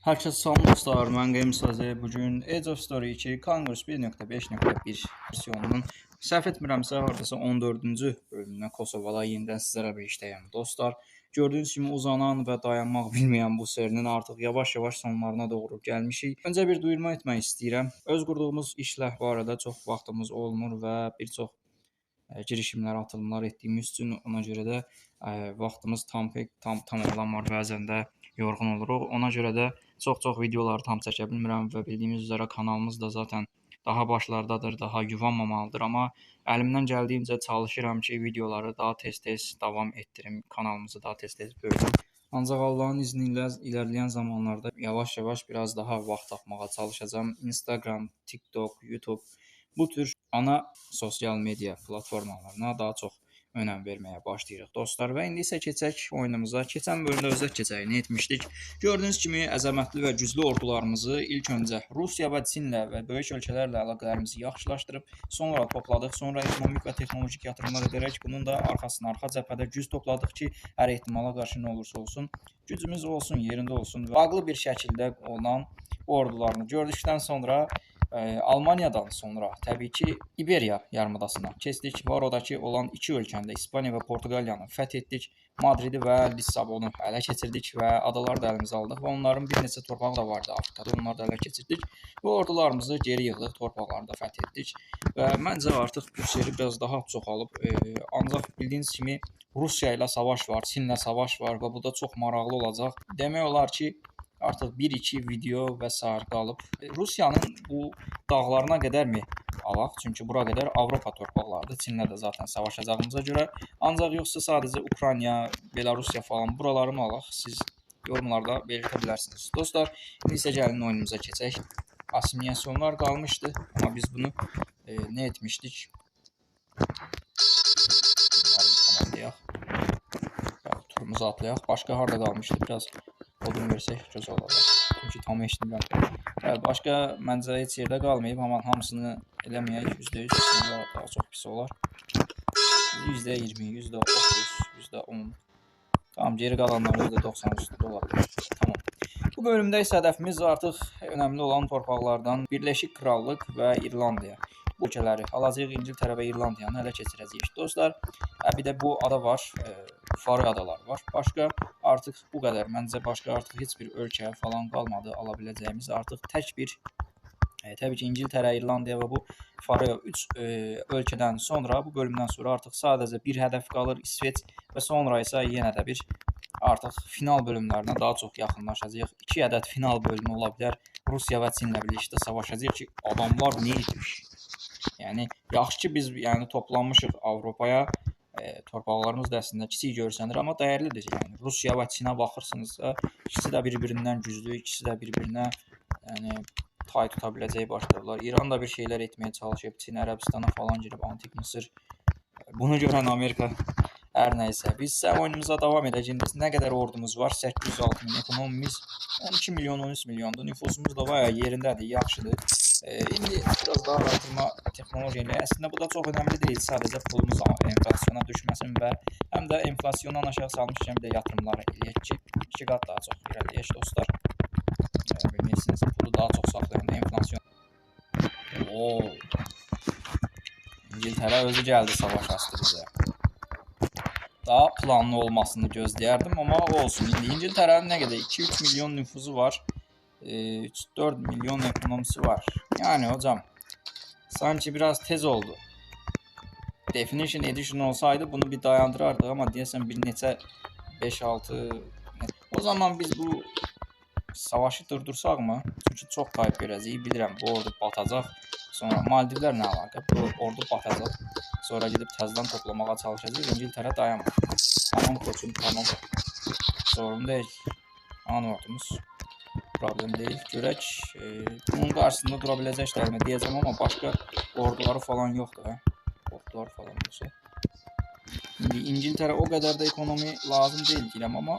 Hər kəs salam dostlar, mən Qeym Sazı. Bugün Age of Story 2 Congress 1.5.1 versiyonunun səhv etmirəmsə hardasa 14-cü bölümündən Kosovada yenidən sizlərlə birlikdəyəm. Dostlar, gördüyünüz kimi uzanan və dayanmaq bilməyən bu serinin artıq yavaş-yavaş sonlarına doğru gəlmişik. Öncə bir duyurma etmək istəyirəm. Öz qurduğumuz işlə barədə çox vaxtımız olmur və bir çox girişimlər, atılımlar etdiyimiz üçün ona görə də vaxtımız tam olamır, bəzən də yorğun oluruq. Ona görə də çox videoları tam çəkə bilmirəm və bildiyiniz üzrə kanalımız da zaten daha başlardadır, daha yuvanmamalıdır, amma əlimdən gəldiyincə çalışıram ki, videoları daha tez-tez davam etdirim, kanalımızı daha tez-tez böyüdüm. Ancaq Allahın izni ilə ilerleyen zamanlarda yavaş-yavaş biraz daha vaxt tapmağa çalışacağam. Instagram, TikTok, YouTube bu tür ana sosial media platformalarına daha çox önəm verməyə başlayırıq dostlar və indi isə keçək oyunumuza. Keçən bölümdə özək keçəyini etmişdik. Gördüyünüz kimi əzəmətli və güclü ordularımızı ilk öncə Rusiya və Çinlə və böyük ölkələrlə əlaqələrimizi yaxşılaşdırıb, sonra topladıq, sonra ekonomik və texnologik yatırımlar edərək bunun da arxasına arxa cəbhədə güc topladıq ki, hər ehtimala qarşı nə olursa olsun, gücümüz olsun, yerində olsun və haqlı bir şəkildə olan ordularını gördükdən sonra Almaniyadan sonra təbii ki İberiya yarımadasına keçdik. Oradakı olan iki ölkəni də İspaniya və Portuqaliyanı fəth etdik. Madridi və Lissabonu ələ keçirdik və adaları da əlimizə aldıq və onların bir neçə torpağı da vardı Afrikada. Onları da ələ keçirdik və ordularımızı geri yığdıq, torpaqları da fəth etdik və məncə artıq bu seri biraz daha çoxalıb. Ancaq bildiyiniz kimi Rusiya ilə savaş var, Çinlə savaş var və bu da çox maraqlı olacaq. Demək olar ki artıq 1-2 video və sair qalıb. Rusiyanın bu dağlarına qədərmi alaq? Çünki bura qədər Avropa torpaqlarıdır. Çinlə də zaten savaşacağımıza görə. Ancaq yoxsa sadəcə Ukrayna, Belarusiya falan buraları mı alaq? Siz yorumlarda belirtə bilərsiniz. Dostlar, indi isə gəlin oyunumuza keçək. Asimilyasiyonlar qalmışdı, amma biz bunu nə etmişdik? Bunları tamamlayaq. Turumuzu atlayaq. Başqa harda qalmışdı? Biraz odun versək gözəl olacaq. Çünki tam eşitmirəm. Başqa məncə heç yerdə qalmayıb, amma hamısını eləməyək, %100 daha çox pis olar. %20, %30, %10. Tamam, geri qalanları %90 üstündə olar. Tamam. Bu bölümdə isə hədəfimiz artıq önəmli olan torpaqlardan Birləşik Krallıq və İrlandiya. Bu ölkələri alacağıq, İngiltərə və İrlandiyanı ələ keçirəcəyik. Dostlar, bir də bu ada var, Faroe adaları var. Başqa artıq bu qədər. Məncə başqa artıq heç bir ölkə falan qalmadı ala biləcəyimiz. Artıq tək bir təbii ki İngiltərə, İrlandiya və bu Faroe 3 ölkədən sonra bu bölümdən sonra artıq sadəcə bir hədəf qalır, İsveç və sonra isə yenə də bir artıq final bölümlərinə daha çox yaxınlaşacağıq. 2 ədəd final bölümü ola bilər. Rusiya və Çinlə birlikdə savaşacağıq ki, adamlar nə etmiş? Yəni yaxşı ki biz toplanmışıq Avropaya. Torpaqlarımız da əslində kiçik görsənir, amma dəyərlidir. Yəni Rusiya və Çinə baxırsınızsa, ikisi də bir-birindən güclü, ikisi də bir-birinə tay tuta biləcək başlarlar. İran da bir şeylər etməyə çalışıb, Çin Ərəbistana falan girib, Antik Mısır. Bunu görən Amerika hər nəysə. Biz isə oyunumuza davam edəcəyik. Nə qədər ordumuz var? 806 min, ekonomimiz 12 milyon, 13 milyondur. Nüfusumuz da bayağı yerindədir, yaxşıdır. İndi biraz daha artırma texnologiya ilə əslində bu da çox önəmli deyil. Sadəcə pulumuz enflasyona düşməsin və həm də enflasyondan aşağı salmışkən bir də yatırımlar eləyək ki, 2 qat daha çox irəliləyək dostlar. Bilirsiniz, pulu daha çox saxlayan enflasyon. İngiltərə özü gəldi savaş açdı bizə. Daha planlı olmasını gözləyərdim, amma olsun. İndi İngiltərənin nə qədər 2-3 milyon nüfusu var. 3-4 milyon ekonomisi var. Yani hocam sanki biraz tez oldu. Definition Edition olsaydı bunu bir dayandırardı ama deyəsən bir neçə 5-6 o zaman biz bu savaşı durdursaq mı? Çünki çox kayıp görəcəyik. Bilirəm bu ordu batacaq. Sonra Maldivlər nə əlaqə? Bu ordu batacaq. Sonra gidib təzədən toplamağa çalışacaq. İngiltərə dayanmır. Tamam koçum, tamam. Sorun deyil. An ordumuz. Problem değil. Görək. Bunun qarşısında dura biləcəklərmi deyəcəm, amma başqa orduları falan yoxdur. Ordular falan olsa. İndi İngiltərə o qədər də ekonomi lazım deyil deyirəm, amma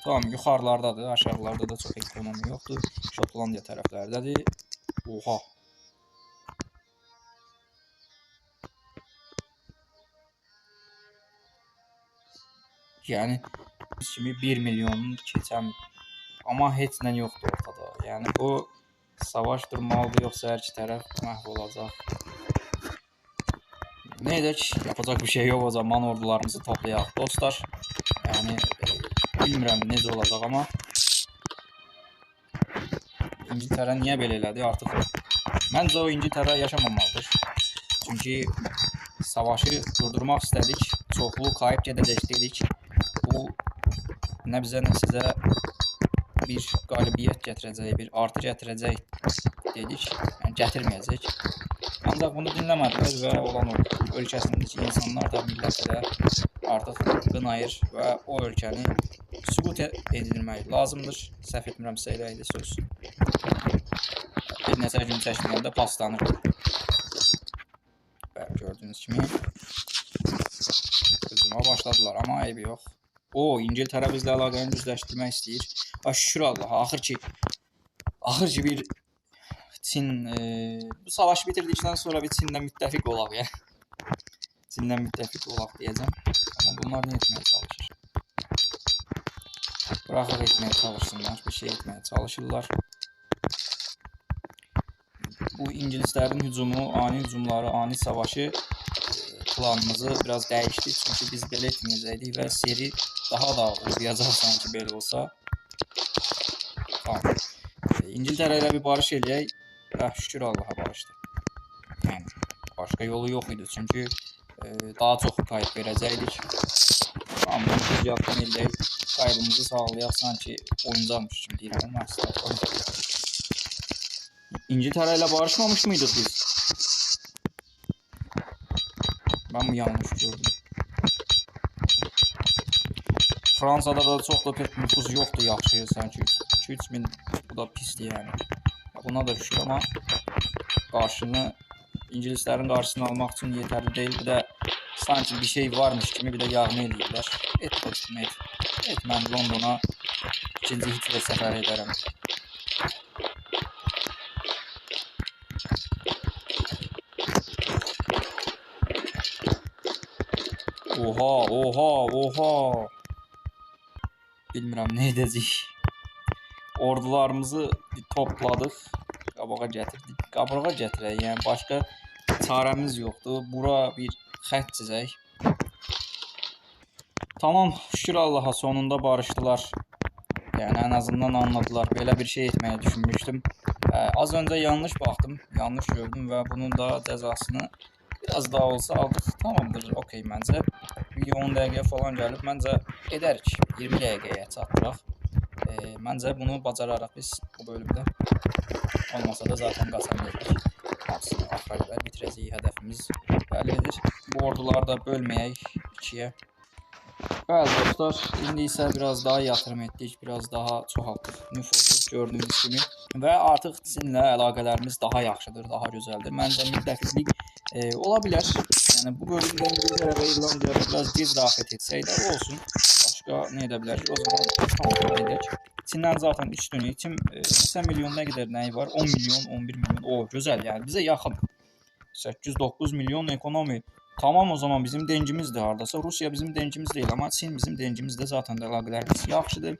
tamam yuxarılardadır, aşağılarda da çox ekonomi yoxdur. Şotlandiya tərəflərdədir. Oha. Yəni kimi 1 milyonun keçən amma heç nə yoxdur ortada. Yəni bu savaş durmalıdır, yoxsa hər iki tərəf məhv olacaq. Nə edək? Yapacaq bir şey yox, o zaman ordularımızı toplayaq dostlar. Yəni bilmirəm necə olacaq, amma İngiltərə niyə belə elədi artıq? Məncə o İngiltərə yaşamamalıdır. Çünki savaşı durdurmaq istədik, çoxlu kayıb gedəcək dedik. Bu nə bizə, nə sizə bir qalibiyyət gətirəcək, bir artı gətirəcək dedik. Yəni gətirməyəcək. Ancaq bunu dinləmədilər və olan ölkəsindəki insanlar da, milləti də artıq qınayır və o ölkəni süqut edilmək lazımdır. Səhv etmirəmsə elə idi söz. Bir neçə gün çəkməyəndə paslanır. Bəli, gördüyünüz kimi hücuma başladılar, amma eybi yox. İngiltərə bizlə əlaqəni düzləşdirmək istəyir. Şükür Allaha, axır ki bir Çin bu savaşı bitirdikdən sonra bir Çinlə müttəfiq olaq ya. Çinlə müttəfiq olaq deyəcəm. Amma bunlar nə etməyə çalışır? Buraxıq etməyə çalışsınlar, bir şey etməyə çalışırlar. Bu İngilislərin hücumu, ani hücumları, ani savaşı planımızı biraz dəyişdi. Çünki biz belə etməyəcəkdik və seri daha da uzayacaq sanki belə olsa. Tamam. İngiltərə ilə bir barış eləyək. Şükür Allaha barışdı. Yəni başqa yolu yox idi. Çünki daha çox kayıb verəcəkdik. Tamam, bunu biz yaxın eləyək. Kaybımızı sağlayaq sanki oyuncaqmış kimi deyirəm. İngiltərə ilə barışmamış mıydıq biz? Ben mi yanlış gördüm? Fransada da çox da pek nüfuz yoxdur, yaxşı sanki 2-3 min, bu da pisdir yəni. Buna da şükür, amma İngilislərin qarşısını almaq üçün yetərli deyil. Bir də sanki bir şey varmış kimi bir də yağma eləyirlər. Et dostum, et. Mən Londona 2-ci Hitler səfər edərəm. Oha. Bilmirəm nə edəcəyik. Ordularımızı topladıq, qabağa gətirdik. Qabağa gətirək, yəni başqa çarəmiz yoxdur. Bura bir xətt çizək. Tamam, şükür Allaha, sonunda barışdılar. Yəni ən azından anladılar. Belə bir şey etməyi düşünmüşdüm. Az öncə yanlış baxdım, yanlış gördüm və bunun da cəzasını biraz daha olsa aldıq. Tamamdır, okey məncə. Video 10 dəqiqəyə falan gəlib, məncə edərik. 20 dəqiqəyə çatdıraq. Məncə bunu bacararaq biz bu bölümdə. Olmasa da zaten qasam edirik. Hamısını axıra qədər bitirəcəyik, hədəfimiz bəllidir. Bu orduları da bölməyək ikiyə. Bəli dostlar, indi isə biraz daha yatırım etdik, biraz daha çoxaltdıq nüfuzu gördüyünüz kimi və artıq sizinlə əlaqələrimiz daha yaxşıdır, daha gözəldir. Məncə müttəfiqlik ola bilər. Yəni bu bölümdə İngiltərə və İrlandiya biraz gec daxil etsək də olsun. Başqa nə edə bilərik? O zaman tamam edək. Çindən zaten üstünlük. Çin neçə milyon nə qədər nəyi var? 10 milyon, 11 milyon. Gözəl, yəni bizə yaxın. 8-9 milyon ekonomi. Tamam, o zaman bizim dencimizdir hardasa. Rusiya bizim dencimiz deyil, amma Çin bizim dencimizdə zaten də əlaqələrimiz yaxşıdır.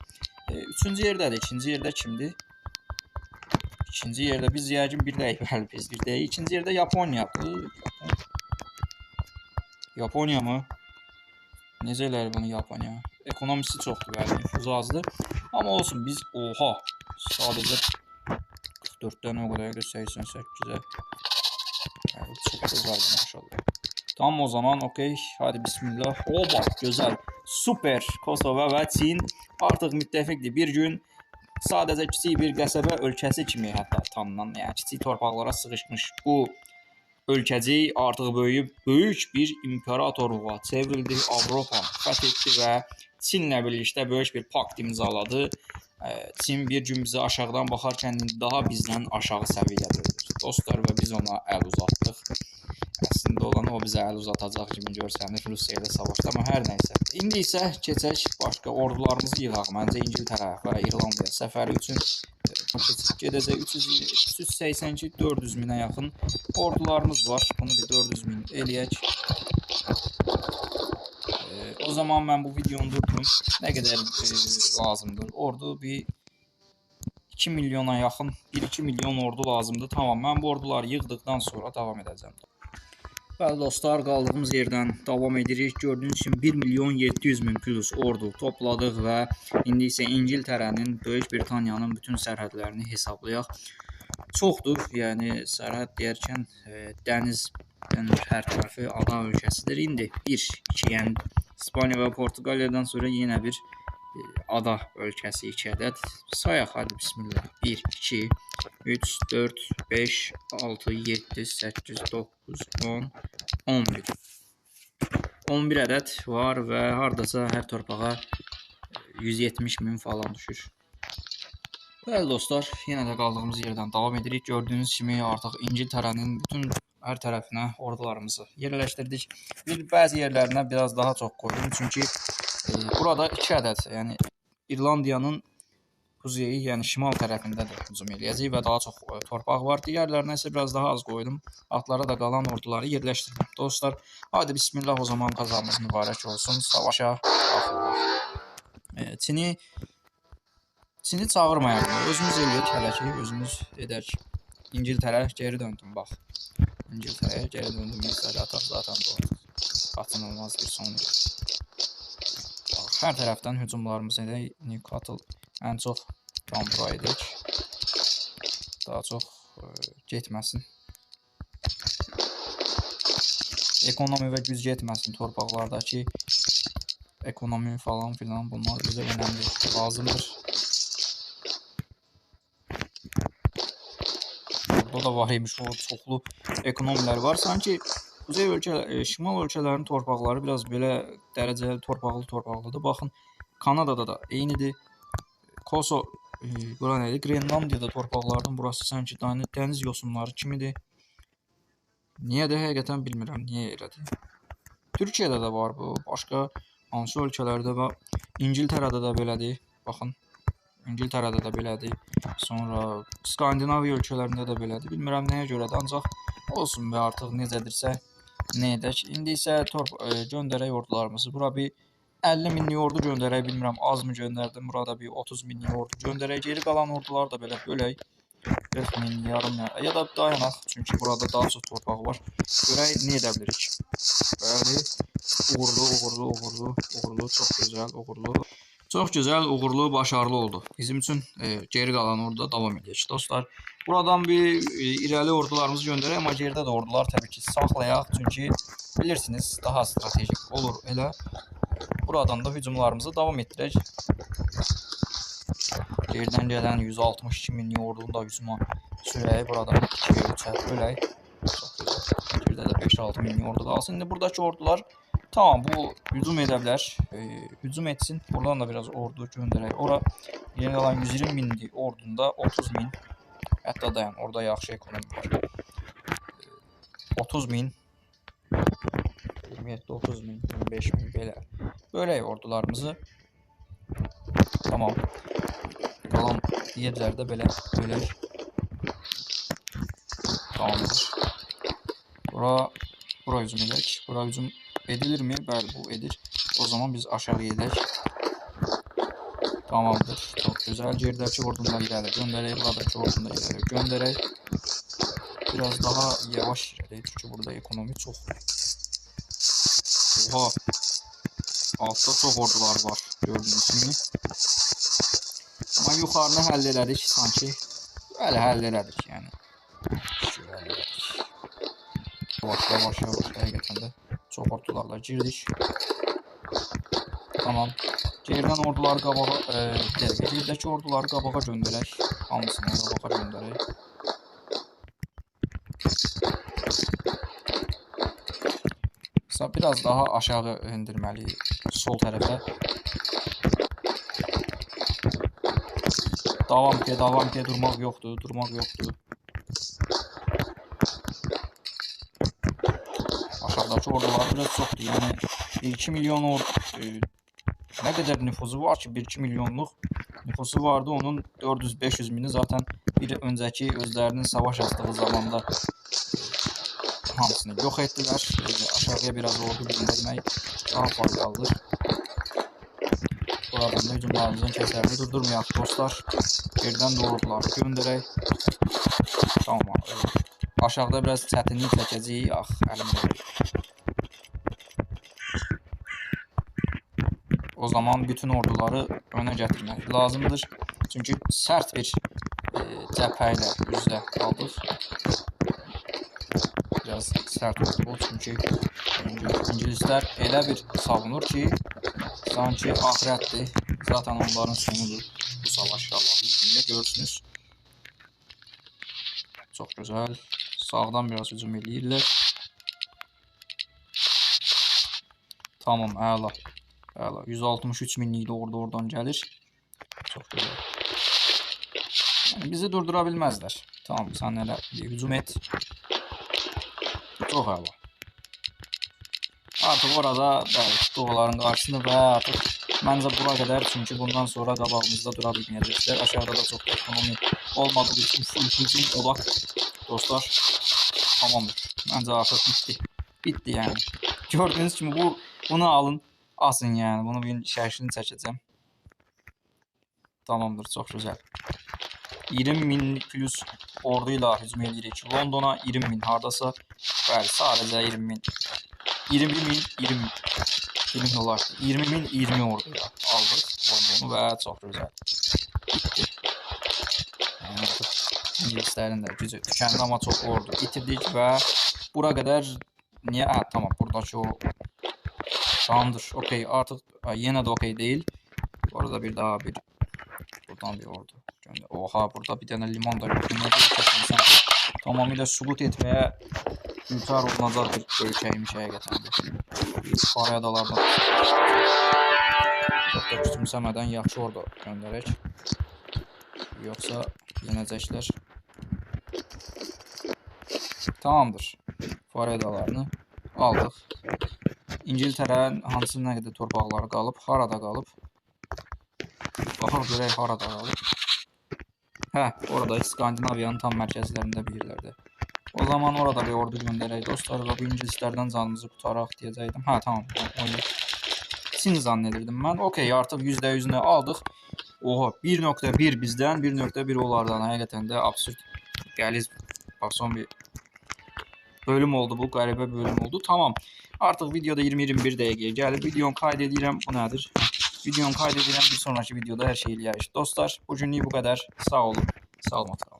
3-cü yerdədir. 2-ci yerdə kimdir? 2-ci yerdə biz yəqin bir deyik, bəli biz bir deyik. 2-ci yerdə Yaponiyadır. Yaponiya mı? Necə elədi bunu Yaponiya? Ekonomisi çoxdur, bəli, nüfuzu azdır. Amma olsun, biz sadəcə 44-dən o qədər 88-ə. Çox gözəldir maşallah. Tamam, o zaman okey. Hadi bismillah. Bak güzel. Süper. Kosova və Çin artıq müttəfiqdir. Bir gün sadəcə kiçik bir qəsəbə ölkəsi kimi hətta tanınan, yəni kiçik torpaqlara sıxışmış bu ölkəcik artıq böyük bir imperatorluğa çevrildi. Avropa fəth etdi və Çinlə birlikdə böyük bir pakt imzaladı. Çin bir gün bizi aşağıdan baxarkən daha bizdən aşağı səviyyədədir dostlar və biz ona əl uzatdıq. Əslində olan o bizə əl uzatacaq kimi görsənir Rusiya ilə savaşda, amma hər nəysə. İndi isə keçək başqa ordularımızı yığaq. Məncə İngiltərə və İrlandiya səfəri üçün gedəcək 382-400 minə yaxın ordularımız var. Bunu bir 400 min eləyək. O zaman mən bu videonu durdurum. Nə qədər lazımdır? Ordu bir 2 milyona yaxın 1-2 milyon ordu lazımdır. Tamam, mən bu orduları yığdıqdan sonra davam edəcəm. Bəli dostlar, qaldığımız yerdən davam edirik. Gördüyünüz kimi 1 milyon 700 min plus ordu topladıq və indi isə İngiltərənin, Böyük Britaniyanın bütün sərhədlərini hesablayaq. Çoxdur, yəni sərhəd deyərkən dənizdən hər tərəfi ada ölkəsidir. İndi 1, 2, yəni İspaniya və Portuqaliyadan sonra yenə bir ada ölkəsi 2 ədəd. Sayaq, hadi bismillah. 1, 2, 3, 4, 5, 6, 7, 8, 9, 10, 11. 11 ədəd var və hardasa hər torpağa 170 min falan düşür. Bəli dostlar, yenə də qaldığımız yerdən davam edirik. Gördüyünüz kimi artıq İngiltərənin bütün hər tərəfinə ordularımızı yerləşdirdik. Bəzi yerlərinə biraz daha çox qoydum. Çünki burada 2 ədəd, yəni İrlandiyanın kuzeyi, yəni şimal tərəfində də hücum eləyəcək və daha çox torpaq var. Digərlərinə isə biraz daha az qoydum. Atlara da qalan orduları yerləşdirdim. Dostlar, hadi bismillah, o zaman qazamız mübarək olsun. Savaşa baxırıq. Çini çağırmayaq. Özümüz eləyək hələ ki, özümüz edək. İngiltərə geri döndüm, bax. İngiltərəyə geri döndüm. İngiltərə ataq zaten bu. Qaçınılmaz bir son deyil. Hər tərəfdən hücumlarımız edək. Newcastle ən çox bura edək. Daha çox getməsin. Ekonomi və güc getməsin torpaqlardakı. Ekonomi falan filan, bunlar bizə önəmli, lazımdır. Burada da var imiş, o çoxlu ekonomilər var. Sanki Kuzey şimal ölkələrinin torpaqları biraz belə dərəcəli torpaqlıdır. Baxın, Kanadada da eynidir. Kosovo, bura nədir? Grenlandiyada torpaqlardan burası sanki dəniz yosunları kimidir. Niyə də həqiqətən bilmirəm, niyə elədir. Türkiyədə də var bu, başqa hansı ölkələrdə və İngiltərədə də belədir. Baxın, İngiltərədə də belədir. Sonra Skandinaviya ölkələrində də belədir. Bilmirəm nəyə görədir, ancaq olsun və artıq necədirsə nə edək. İndi isə göndərək ordularımızı. Bura bir 50 minlik ordu göndərək, bilmirəm az mı göndərdim. Burada bir 30 minlik ordu göndərək. Geri qalan orduları da belə bölək. 40 min, yarım ya da dayanaq. Çünki burada daha çox torpaq var. Görək nə edə bilirik. Bəli, uğurlu, çox gözəl, uğurlu. Çox gözəl, uğurlu, başarılı oldu. Bizim üçün geri qalan orduda davam edəcək. Dostlar, buradan bir irəli ordularımızı göndərək, amma geridə də ordular təbii ki saxlayaq. Çünki bilirsiniz, daha stratejik olur elə. Buradan da hücumlarımızı davam etdirək. Gerdən gələn 162 minlik ordunu da hücuma sürək. Buradan 2-yə 3-ə bölək. Çox gözəl. Gerdə də 5-6 minlik ordu qalsın. İndi buradakı ordular tamam, bu hücum edə bilər. Hücum etsin. Buradan da biraz ordu göndərək. Ora yeni qalan 120 minlik ordunda 30 min. Hətta dayan, orada yaxşı ekonomi var. 30 min. 27, 30 min, 25 min belə. Bölək ordularımızı. Tamam. Qalan yerlərdə belə bölək. Tamamdır. Bura hücum edək. Bura hücum edilirmi? Bəli, bu edir. O zaman biz aşağı edək. Tamamdır. Çox gözəl. Gerdəki ordunu da irəli göndərək. Buradakı ordunu da irəli göndərək. Biraz daha yavaş irəliyik. Çünki burada ekonomi çoxdur. Oha. Altta çox ordular var. Gördüyünüz kimi. Amma yuxarını həll elədik sanki. Bəli, həll elədik yəni. Yavaş, həqiqətən də çox ordularla girdik. Tamam. Gerdən orduları qabağa, gerdəki orduları qabağa göndərək. Hamısını qabağa göndərək. Biraz daha aşağı endirməliyik, sol tərəfə. Davam ki, durmaq yoxdur. Aşağıdakı ordular biraz çoxdur. Yəni 2 milyon nə qədər nüfuzu var ki, 1-2 milyonluq nüfusu vardı. Onun 400-500 mini zaten bir öncəki özlərinin savaş açdığı zamanda hamısını yox etdilər. Aşağıya biraz ordu göndərmək daha faydalıdır. Bura Oradan da hücumlarımızın keserini durdurmayaq dostlar. Birdən doğrular göndərək. Tamam. Aşağıda biraz çətinlik çəkəcəyik. Ax, əlimdə. O zaman bütün orduları önə gətirmək lazımdır. Çünki sərt bir cəbhə ilə üzdə qaldıq. Biraz sərt oldu. Çünki İngilislər elə bir savunur ki, sanki axirətdir. Zaten onların sonudur bu savaş. Allah görürsünüz. Çok güzel. Sağdan biraz hücum eləyirlər. Tamam, əla. Əla. 163 minlik də oradan gəlir. Çok güzel. Yani bizi durdura bilməzlər. Tamam, sən elə hücum et. Çok əla. Artık orada doğuların qarşısını və artıq məncə bura qədər, çünki bundan sonra qabağımızda dura bilməyəcəklər. Aşağıda da çox ekonomi olmadığı için full hücum olaq. Dostlar, tamamdır. Məncə artıq bitti. Bitti yani. Gördüğünüz kimi bunu alın, asın yani. Bunu bir şərhini çəkəcəm. Tamamdır, çox gözəl. 20 min plus ordu ilə hücum edirik. Londona 20 min hardasa. Bəli, sadəcə 20 min. 20 min, 20 olar. 20 min, 20 orduya aldıq Londonu və çox gözəl. Bitti. Yəni artıq İngilislərin də gücü tükəndi, amma çox ordu itirdik və bura qədər niyə? Tamam, buradakı o tamamdır. Okey, artıq yenə də okey deyil. Bu arada bir daha buradan bir ordu. Oha, burada bir dənə liman da götürmək. Tamamilə süqut etməyə ülkər olunacaq bir ölkəymiş həqiqətən. Faray adalardan çox da küçümsəmədən yaxşı orada göndərək. Yoxsa yenəcəklər. Tamamdır. Faray adalarını aldıq. İngiltərənin hansı nə qədər torpaqları qalıb, harada qalıb? Baxaq görək harada qalıb. Orada İskandinaviyanın tam mərkəzlərində bir yerlərdə. O zaman orada bir ordu göndərək dostlar və bu İngilislərdən canımızı qutaraq deyəcəkdim. Tamam. Sin zannedirdim mən. Okey, artıq %100'ünü aldıq. Oha, 1.1 bizdən, 1.1 onlardan. Həqiqətən də absurd qəliz son bir bölüm oldu bu. Qəribə bölüm oldu. Tamam. Artıq videoda 20-21 dəqiqəyə gəlib. Videonu kayd edirəm. Bu nədir? Videonu kayd edirəm. Bir sonraki videoda hər şey eləyərik. Dostlar, bugünlük bu qədər. Sağ olun. Salamat qalın.